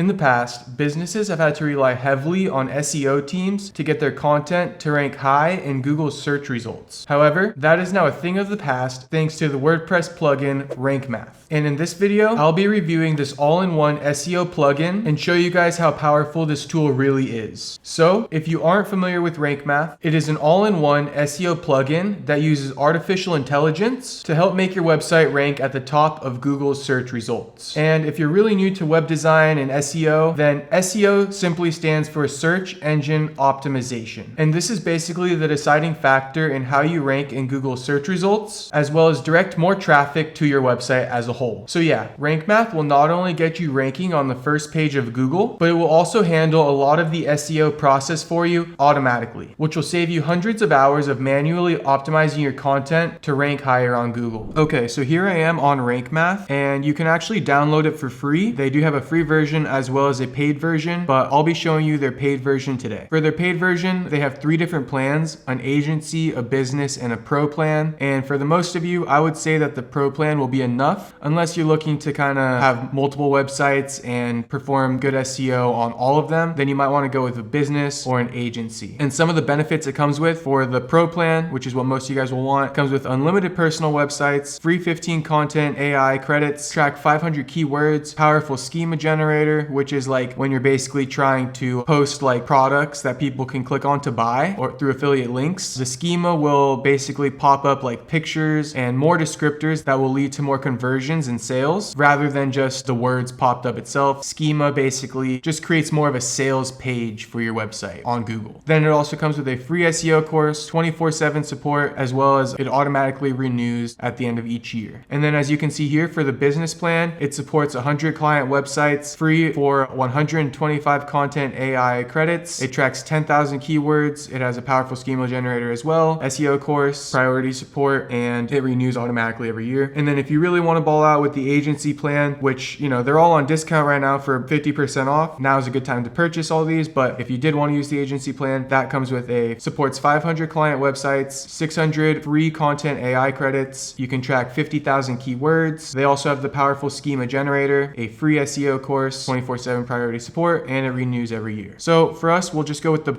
In the past, businesses have had to rely heavily on SEO teams to get their content to rank high in Google's search results. However, that is now a thing of the past thanks to the WordPress plugin RankMath. And in this video, I'll be reviewing this all-in-one SEO plugin and show you guys how powerful this tool really is. So, if you aren't familiar with RankMath, it is an all-in-one SEO plugin that uses artificial intelligence to help make your website rank at the top of Google's search results. And if you're really new to web design and SEO, then SEO simply stands for search engine optimization. And this is basically the deciding factor in how you rank in Google search results, as well as direct more traffic to your website as a whole. So yeah, RankMath will not only get you ranking on the first page of Google, but it will also handle a lot of the SEO process for you automatically, which will save you hundreds of hours of manually optimizing your content to rank higher on Google. Okay, so here I am on RankMath, and you can actually download it for free. They do have a free version as well as a paid version, but I'll be showing you their paid version today. For their paid version, they have 3 different plans: an agency, a business, and a pro plan. And for the most of you, I would say that the pro plan will be enough, unless you're looking to kind of have multiple websites and perform good SEO on all of them. Then you might want to go with a business or an agency. And some of the benefits it comes with for the pro plan, which is what most of you guys will want, comes with unlimited personal websites, free 15 content AI credits, track 500 keywords, powerful schema generator, which is like when you're basically trying to post like products that people can click on to buy or through affiliate links. The schema will basically pop up like pictures and more descriptors that will lead to more conversions and sales rather than just the words popped up itself. Schema basically just creates more of a sales page for your website on Google. Then it also comes with a free SEO course, 24/7 support, as well as it automatically renews at the end of each year. And then as you can see here for the business plan, it supports 100 client websites, free for 125 content AI credits. It tracks 10,000 keywords. It has a powerful schema generator as well, SEO course, priority support, and it renews automatically every year. And then if you really want to ball out with the agency plan, which, you know, they're all on discount right now for 50% off. Now is a good time to purchase all these, but if you did want to use the agency plan, that comes with supports 500 client websites, 600 free content AI credits. You can track 50,000 keywords. They also have the powerful schema generator, a free SEO course, 24/7 priority support, and it renews every year. So for us, we'll just go with the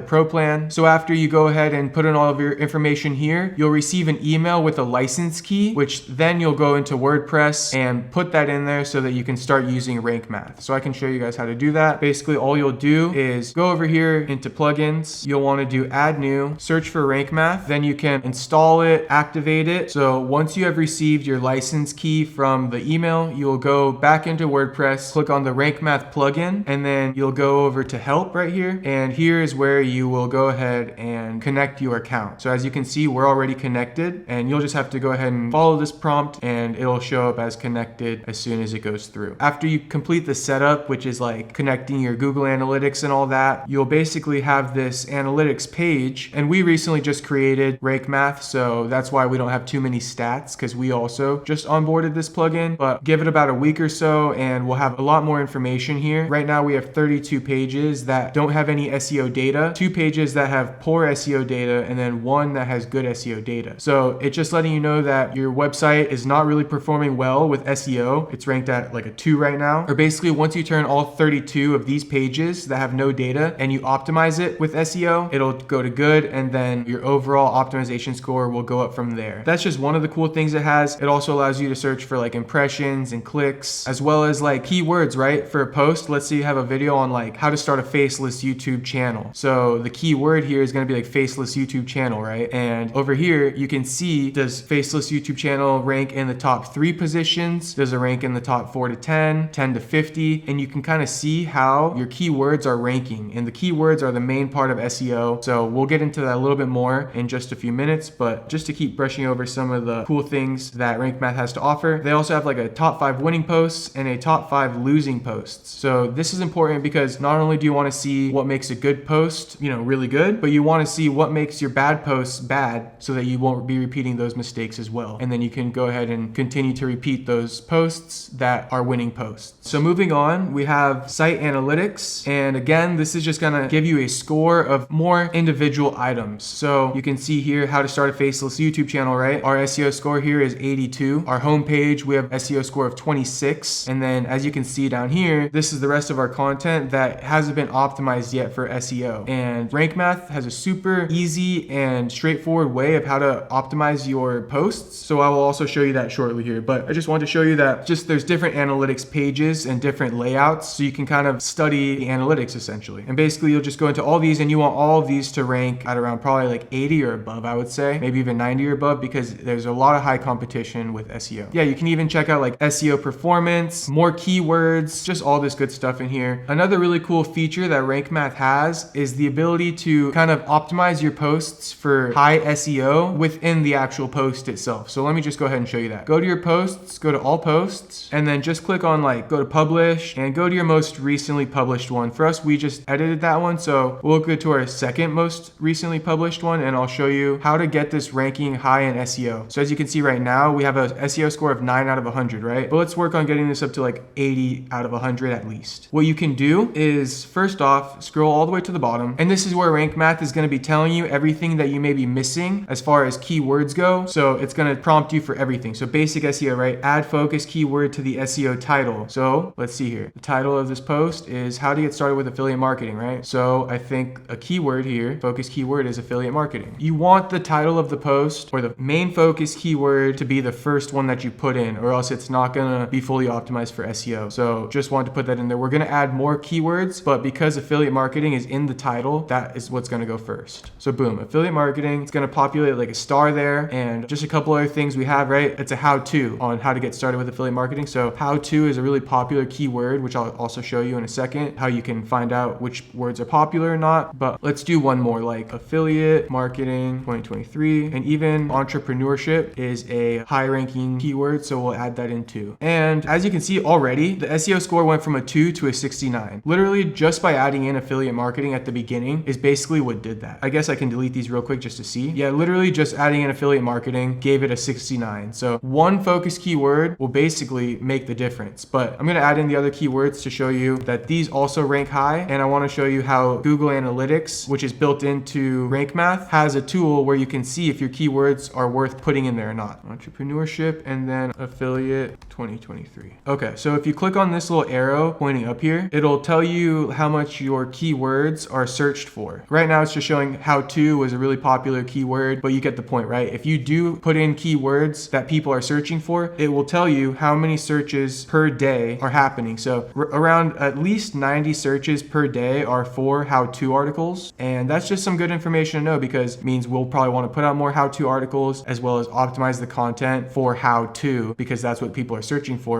pro plan. So after you go ahead and put in all of your information here, you'll receive an email with a license key, which then you'll go into WordPress and put that in there so that you can start using RankMath. So I can show you guys how to do that. Basically, all you'll do is go over here into plugins. You'll want to do add new, search for RankMath, then you can install it, activate it. So once you have received your license key from the email, you'll go back into WordPress, click on the RankMath plugin, and then you'll go over to help right here. And here is where you will go ahead and connect your account. So as you can see, we're already connected, and you'll just have to go ahead and follow this prompt and it'll show up as connected as soon as it goes through. After you complete the setup, which is like connecting your Google Analytics and all that, you'll basically have this analytics page. And we recently just created RankMath, so that's why we don't have too many stats, because we also just onboarded this plugin. But give it about a week or so and we'll have a lot more information here. Right now we have 32 pages that don't have any SEO data, 2 pages that have poor SEO data, and then 1 that has good SEO data. So it's just letting you know that your website is not really performing well with SEO. It's ranked at like a 2 right now. Or basically, once you turn all 32 of these pages that have no data and you optimize it with SEO, it'll go to good, and then your overall optimization score will go up from there. That's just one of the cool things it has. It also allows you to search for like impressions and clicks, as well as like keywords, right? For a post, let's say you have a video on like how to start a faceless YouTube channel. So the keyword here is going to be like faceless YouTube channel, right? And over here, you can see, does faceless YouTube channel rank in the top 3 positions? Does it rank in the top 4 to 10, 10 to 50? And you can kind of see how your keywords are ranking. And the keywords are the main part of SEO. So we'll get into that a little bit more in just a few minutes, but just to keep brushing over some of the cool things that RankMath has to offer, they also have like a top 5 winning posts and a top 5 losing posts. So this is important because not only do you want to see what makes a good post, you know, really good, but you want to see what makes your bad posts bad so that you won't be repeating those mistakes as well. And then you can go ahead and continue to repeat those posts that are winning posts. So moving on, we have site analytics. And again, this is just gonna give you a score of more individual items. So you can see here how to start a faceless YouTube channel, right? Our SEO score here is 82. Our homepage, we have SEO score of 26. And then as you can see down here, here, this is the rest of our content that hasn't been optimized yet for SEO. And RankMath has a super easy and straightforward way of how to optimize your posts. So I will also show you that shortly here, but I just wanted to show you that there's different analytics pages and different layouts, so you can kind of study the analytics essentially. And basically you'll just go into all these, and you want all of these to rank at around probably like 80 or above, I would say, maybe even 90 or above, because there's a lot of high competition with SEO. Yeah, you can even check out like SEO performance, more keywords, just all this good stuff in here. Another really cool feature that RankMath has is the ability to kind of optimize your posts for high SEO within the actual post itself. So let me just go ahead and show you that. Go to your posts, go to all posts, and then just click on like go to publish and go to your most recently published one. For us, we just edited that one, so we'll go to our second most recently published one, and I'll show you how to get this ranking high in SEO. So as you can see right now, we have a SEO score of 9 out of 100, right? But let's work on getting this up to like 80 out of 100 at least. What you can do is first off, scroll all the way to the bottom, and this is where RankMath is going to be telling you everything that you may be missing as far as keywords go. So it's going to prompt you for everything. So basic SEO, right? Add focus keyword to the SEO title. So let's see here. The title of this post is how to get started with affiliate marketing, right? So I think a keyword here, focus keyword, is affiliate marketing. You want the title of the post or the main focus keyword to be the first one that you put in, or else it's not going to be fully optimized for SEO. So just want to put that in there. We're going to add more keywords, but because affiliate marketing is in the title, that is what's going to go first. So boom, affiliate marketing, it's going to populate like a star there, and just a couple other things we have, right? It's a how-to on how to get started with affiliate marketing. So how-to is a really popular keyword, which I'll also show you in a second, how you can find out which words are popular or not. But let's do one more, like affiliate marketing 2023, and even entrepreneurship is a high ranking keyword, so we'll add that in too. And as you can see already, the SEO score went from a 2 to a 69. Literally just by adding in affiliate marketing at the beginning is basically what did that. I guess I can delete these real quick just to see. Yeah, literally just adding in affiliate marketing gave it a 69. So one focus keyword will basically make the difference. But I'm going to add in the other keywords to show you that these also rank high. And I want to show you how Google Analytics, which is built into RankMath, has a tool where you can see if your keywords are worth putting in there or not. Entrepreneurship and then affiliate 2023. Okay, so if you click on this little arrow pointing up here, it'll tell you how much your keywords are searched for. Right now it's just showing how to was a really popular keyword, but you get the point, right? If you do put in keywords that people are searching for, it will tell you how many searches per day are happening. So around at least 90 searches per day are for how-to articles. And that's just some good information to know, because it means we'll probably want to put out more how-to articles as well as optimize the content for how-to, because that's what people are searching for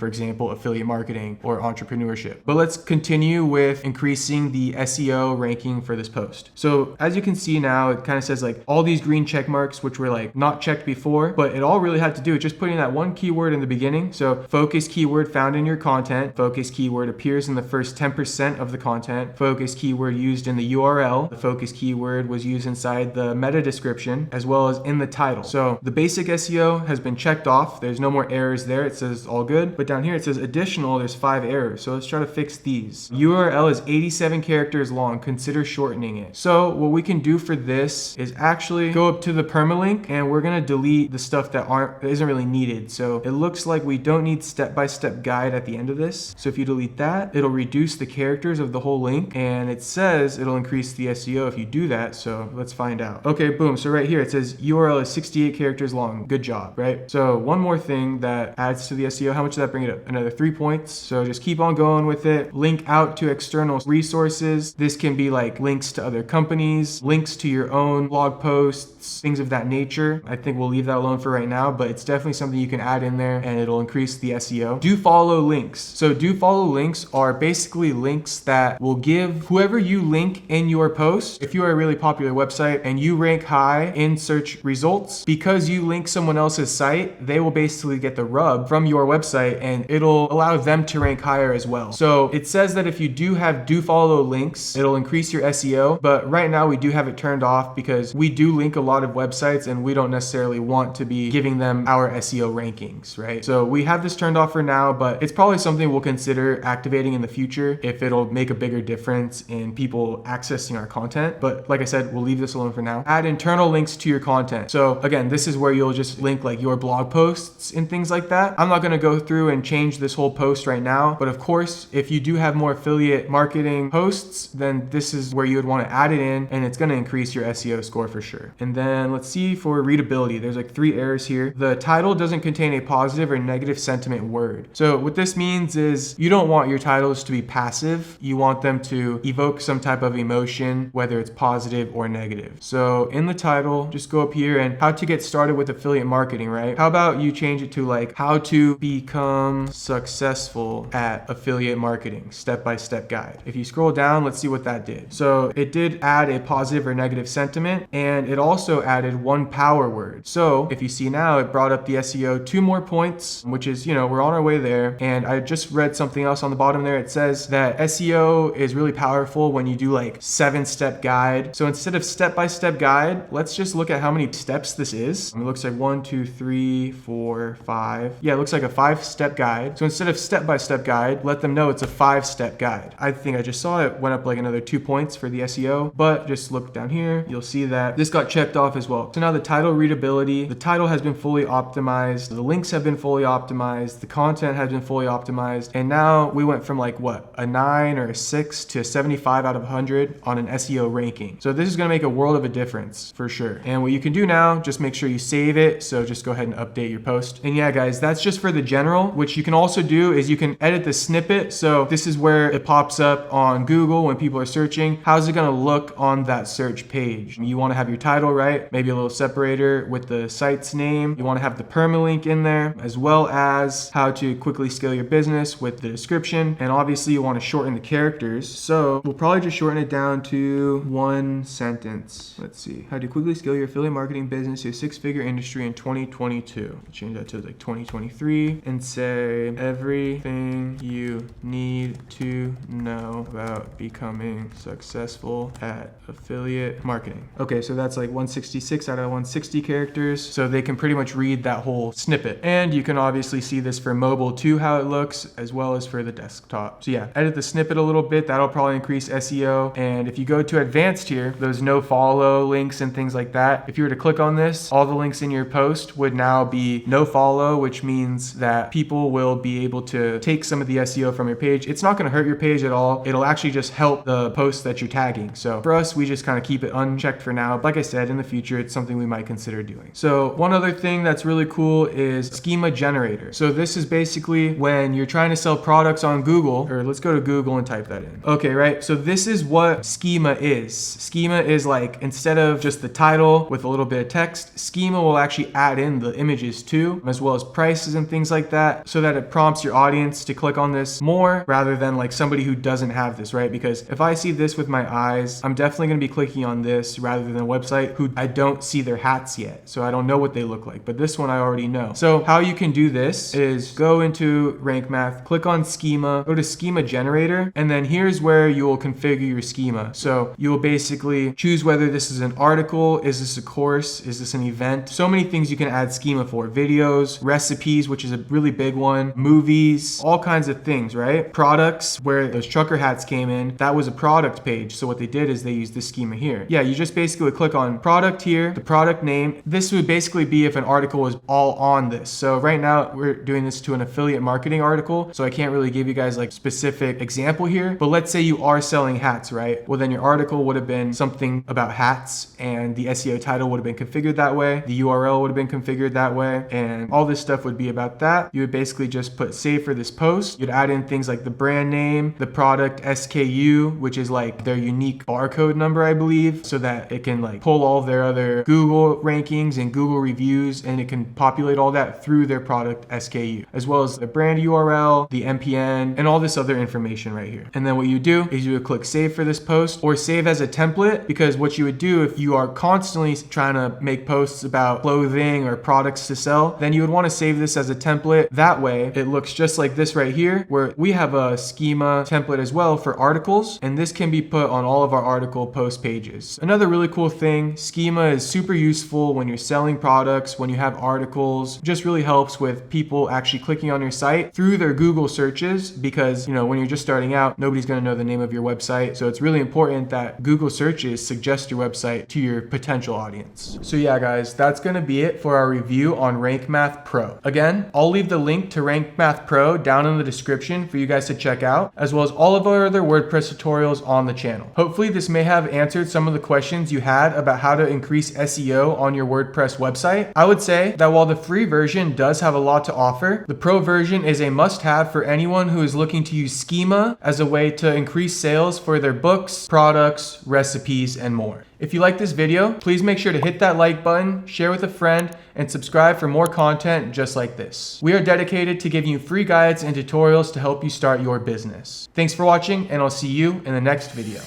example, affiliate marketing or entrepreneurship. But let's continue with increasing the SEO ranking for this post. So as you can see now, it kind of says like all these green check marks, which were like not checked before, but it all really had to do with just putting that one keyword in the beginning. So focus keyword found in your content, focus keyword appears in the first 10% of the content, focus keyword used in the URL, the focus keyword was used inside the meta description, as well as in the title. So the basic SEO has been checked off. There's no more errors there. It says all good. But down here it says additional, there's 5 errors. So let's try to fix these. URL is 87 characters long. Consider shortening it. So what we can do for this is actually go up to the permalink, and we're going to delete the stuff that isn't really needed. So it looks like we don't need step-by-step guide at the end of this. So if you delete that, it'll reduce the characters of the whole link, and it says it'll increase the SEO if you do that. So let's find out. Okay, boom. So right here it says URL is 68 characters long. Good job, right? So one more thing that adds to the SEO, how much did that bring it up? Another 3 points. So just keep on going with it. Link out to external resources. This can be like links to other companies, links to your own blog posts, things of that nature. I think we'll leave that alone for right now, but it's definitely something you can add in there and it'll increase the SEO. Do follow links. So do follow links are basically links that will give whoever you link in your post, if you are a really popular website and you rank high in search results, because you link someone else's site, they will basically get the rub from your website and it'll allow them to rank higher as well. So it says that if you do follow links, it'll increase your SEO, but right now we do have it turned off because we do link a lot of websites and we don't necessarily want to be giving them our SEO rankings, right? So we have this turned off for now, but it's probably something we'll consider activating in the future if it'll make a bigger difference in people accessing our content. But like I said, we'll leave this alone for now. Add internal links to your content. So again, this is where you'll just link like your blog posts and things like that. I'm not going to go through and change this whole post right right now. But of course, if you do have more affiliate marketing posts, then this is where you would want to add it in, and it's going to increase your SEO score for sure. And then let's see for readability. There's like 3 errors here. The title doesn't contain a positive or negative sentiment word. So what this means is you don't want your titles to be passive. You want them to evoke some type of emotion, whether it's positive or negative. So in the title, just go up here and how to get started with affiliate marketing, right? How about you change it to like how to become successful at affiliate marketing, step-by-step guide. If you scroll down, let's see what that did. So it did add a positive or negative sentiment, and it also added 1 power word. So if you see now, it brought up the SEO 2 more points, which is, we're on our way there. And I just read something else on the bottom there. It says that SEO is really powerful when you do like 7-step guide. So instead of step-by-step guide, let's just look at how many steps this is. It looks like 1, 2, 3, 4, 5. Yeah, it looks like a 5-step guide. So instead of step-by-step guide, let them know it's a 5-step guide. I think I just saw it went up like another 2 points for the SEO, but just look down here. You'll see that this got checked off as well. So now the title readability, the title has been fully optimized. The links have been fully optimized. The content has been fully optimized. And now we went from like what, a 9 or a 6 to 75 out of 100 on an SEO ranking. So this is going to make a world of a difference for sure. And what you can do now, just make sure you save it. So just go ahead and update your post. And yeah, guys, that's just for the general. Which you can also do is you can edit the snippet. So this is where it pops up on Google when people are searching. How's it going to look on that search page? You want to have your title, right? Maybe a little separator with the site's name. You want to have the permalink in there, as well as how to quickly scale your business with the description. And obviously you want to shorten the characters. So we'll probably just shorten it down to 1 sentence. Let's see. How to quickly scale your affiliate marketing business to a 6-figure industry in 2022. Change that to like 2023 and say everything you need to know about becoming successful at affiliate marketing. Okay, so that's like 166 out of 160 characters. So they can pretty much read that whole snippet. And you can obviously see this for mobile too, how it looks, as well as for the desktop. So yeah, edit the snippet a little bit. That'll probably increase SEO. And if you go to advanced here, those no follow links and things like that, if you were to click on this, all the links in your post would now be no follow, which means that people will be able to take some of the SEO from your page. It's not going to hurt your page at all. It'll actually just help the post that you're tagging. So for us, we just kind of keep it unchecked for now. Like I said, in the future, it's something we might consider doing. So one other thing that's really cool is schema generator. So this is basically when you're trying to sell products on Google, or let's go to Google and type that in. Okay, right? So this is what schema is. Schema is like, instead of just the title with a little bit of text, schema will actually add in the images too, as well as prices and things like that, so that it prompts your audience to click on this more rather than like somebody who doesn't have this, right? Because if I see this with my eyes, I'm definitely going to be clicking on this rather than a website who I don't see their hats yet. So I don't know what they look like, but this one I already know. So how you can do this is go into RankMath, click on schema, go to schema generator, and then here's where you will configure your schema. So you will basically choose whether this is an article, is this a course, is this an event? So many things you can add schema for. Videos, recipes, which is a really big one, movies, all kinds of things, right? Products, where those trucker hats came in, that was a product page. So what they did is they used this schema here. Yeah, you just basically click on product here, the product name. This would basically be if an article was all on this. So right now we're doing this to an affiliate marketing article. So I can't really give you guys like specific example here, but let's say you are selling hats, right? Well, then your article would have been something about hats and the SEO title would have been configured that way. The URL would have been configured that way. And all this stuff would be about that. You would basically just put save for this post. You'd add in things like the brand name, the product SKU, which is like their unique barcode number, I believe, so that it can like pull all their other Google rankings and Google reviews, and it can populate all that through their product SKU, as well as the brand URL, the MPN, and all this other information right here. And then what you do is you would click save for this post, or save as a template, because what you would do if you are constantly trying to make posts about clothing or products to sell, then you would want to save this as a template. That way it looks just like this right here, where we have a schema template as well for articles, and this can be put on all of our article post pages. Another really cool thing, schema is super useful when you're selling products, when you have articles, just really helps with people actually clicking on your site through their Google searches, because when you're just starting out, nobody's going to know the name of your website. So it's really important that Google searches suggest your website to your potential audience. So yeah, guys, that's going to be it for our review on RankMath Pro. Again, I'll leave the link to RankMath Pro down in the description for you guys to check out, as well as all of our other WordPress tutorials on the channel. Hopefully this may have answered some of the questions you had about how to increase SEO on your WordPress website. I would say that while the free version does have a lot to offer, the pro version is a must-have for anyone who is looking to use schema as a way to increase sales for their books, products, recipes, and more. If you like this video, please make sure to hit that like button, share with a friend, and subscribe for more content just like this. We are dedicated to giving you free guides and tutorials to help you start your business. Thanks for watching, and I'll see you in the next video.